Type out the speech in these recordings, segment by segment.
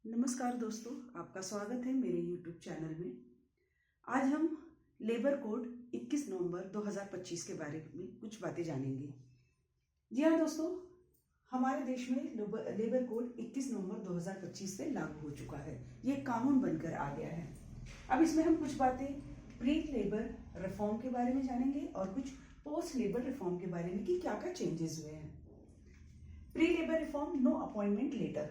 नमस्कार दोस्तों, आपका स्वागत है मेरे YouTube चैनल में। आज हम लेबर कोड 21 नवंबर 2025 के बारे में कुछ बातें जानेंगे। जी हाँ दोस्तों, हमारे देश में लेबर कोड 21 नवंबर 2025 से लागू हो चुका है। ये कानून बनकर आ गया है। अब इसमें हम कुछ बातें प्री लेबर रिफॉर्म के बारे में जानेंगे और कुछ पोस्ट लेबर रिफॉर्म के बारे में कि क्या क्या चेंजेस हुए हैं। Pre labour reform, no appointment letter.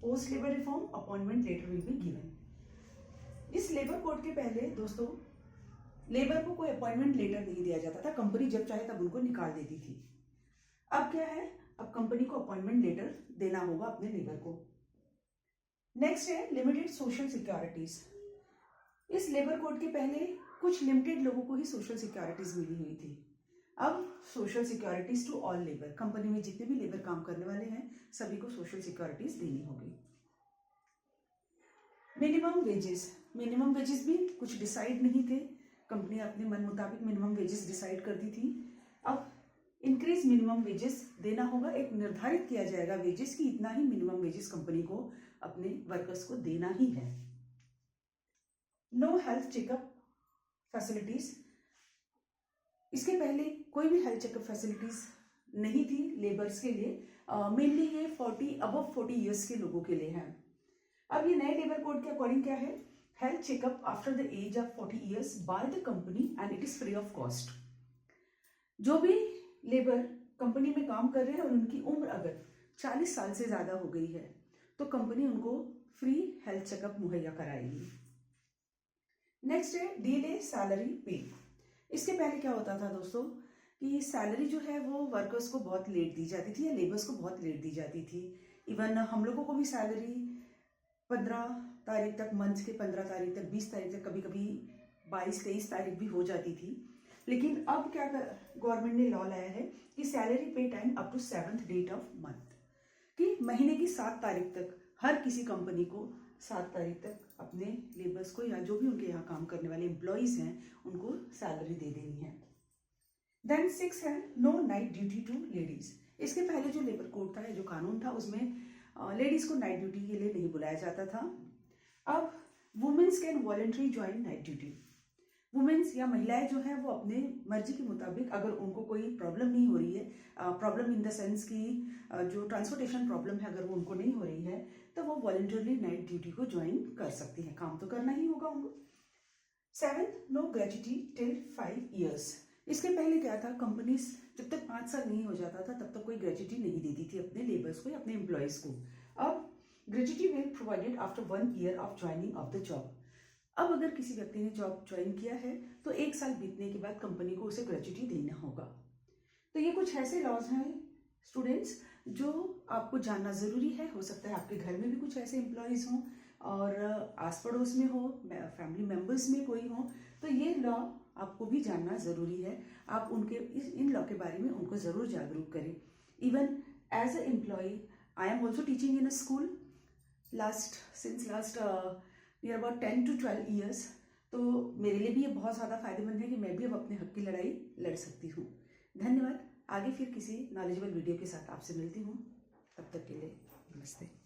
Post labour reform, appointment letter will be given. इस लेबर कोड के पहले दोस्तों लेबर को कोई अपॉइंटमेंट लेटर नहीं दिया जाता था। कंपनी जब चाहे तब उनको निकाल देती थी। अब क्या है, अब कंपनी को अपॉइंटमेंट लेटर देना होगा अपने लेबर को। नेक्स्ट है लिमिटेड सोशल सिक्योरिटीज। इस लेबर कोड के पहले कुछ लिमिटेड लोगों को ही सोशल सिक्योरिटीज मिली हुई थी। अब social securities to all labour, company में जितने भी लेबर काम करने वाले हैं सभी को सोशल सिक्योरिटीज देनी होगी। मिनिमम वेजेस भी कुछ डिसाइड नहीं थे। कंपनी अपने मन मुताबिक मिनिमम वेजेस डिसाइड करती थी। अब इंक्रीज मिनिमम वेजेस देना होगा। एक निर्धारित किया जाएगा वेजेस की इतना ही मिनिमम वेजेस कंपनी को अपने वर्कर्स को देना ही है। No health checkup facilities. इसके पहले कोई भी हेल्थ चेकअप फैसिलिटीज नहीं थी लेबर्स के लिए। मेनली ये 40 इयर्स के लोगों के लिए है। अब ये नए लेबर कोड के अकॉर्डिंग क्या है, health checkup after the age of 40 years by the company and it is free of cost. जो भी लेबर कंपनी में काम कर रहे हैं और उनकी उम्र अगर 40 साल से ज्यादा हो गई है तो कंपनी उनको फ्री हेल्थ चेकअप मुहैया कराएगी। नेक्स्ट है डीले सैलरी पे। इसके पहले क्या होता था दोस्तों कि सैलरी जो है वो वर्कर्स को बहुत लेट दी जाती थी या लेबर्स को बहुत लेट दी जाती थी। इवन हम लोगों को भी सैलरी 15 तारीख तक, मंथ के 15 तारीख तक, 20 तारीख तक, कभी कभी 22-23 तारीख भी हो जाती थी। लेकिन अब क्या गवर्नमेंट ने लॉ लाया है कि salary pay time up to 7th date of month, कि महीने की 7 तारीख तक हर किसी कंपनी को 7 तारीख तक अपने लेबर्स को या जो भी उनके यहाँ काम करने वाले एम्प्लॉयज हैं उनको सैलरी दे देनी है। देन 6 है no night duty to ladies. इसके पहले जो लेबर कोड था या जो कानून था उसमें लेडीज को नाइट ड्यूटी के लिए नहीं बुलाया जाता था। अब womens can voluntary join night duty. Womens या महिलाएं जो है वो अपने मर्जी के मुताबिक, अगर उनको कोई प्रॉब्लम नहीं हो रही है, प्रॉब्लम इन द सेंस की जो ट्रांसपोर्टेशन प्रॉब्लम है अगर वो उनको नहीं हो रही है तो वो वॉलंटरली नाइट ड्यूटी को ज्वाइन कर सकती हैं। काम तो करना ही होगा उनको। 7 नो ग्रेच्युटी टिल 5 इयर्स। इसके पहले क्या था, कंपनीज जब तक 5 साल नहीं हो जाता था तब तक कोई ग्रेच्युटी नहीं देती थी अपने लेबर्स को या अपने एम्प्लॉयज को। अब gratuity will provided after 1 year of joining of the job. अब अगर किसी व्यक्ति ने जॉब ज्वाइन किया है तो 1 साल बीतने के बाद कंपनी को उसे ग्रेच्युटी देना होगा। तो ये कुछ ऐसे लॉज हैं स्टूडेंट्स जो आपको जानना जरूरी है। हो सकता है आपके घर में भी कुछ ऐसे एम्प्लॉयज हों और आस पड़ोस में हो, फैमिली मेंबर्स में कोई हो, तो ये लॉ आपको भी जानना जरूरी है। आप उनके इन लॉ के बारे में उनको जरूर जागरूक करें। Even as a employ I am also teaching in a school since last near about 10 to 12 years. तो मेरे लिए भी ये बहुत ज़्यादा फायदेमंद है कि मैं भी अब अपने हक की लड़ाई लड़ सकती हूँ। धन्यवाद। आगे फिर किसी नॉलेजेबल वीडियो के साथ आपसे मिलती हूँ। तब तक के लिए नमस्ते।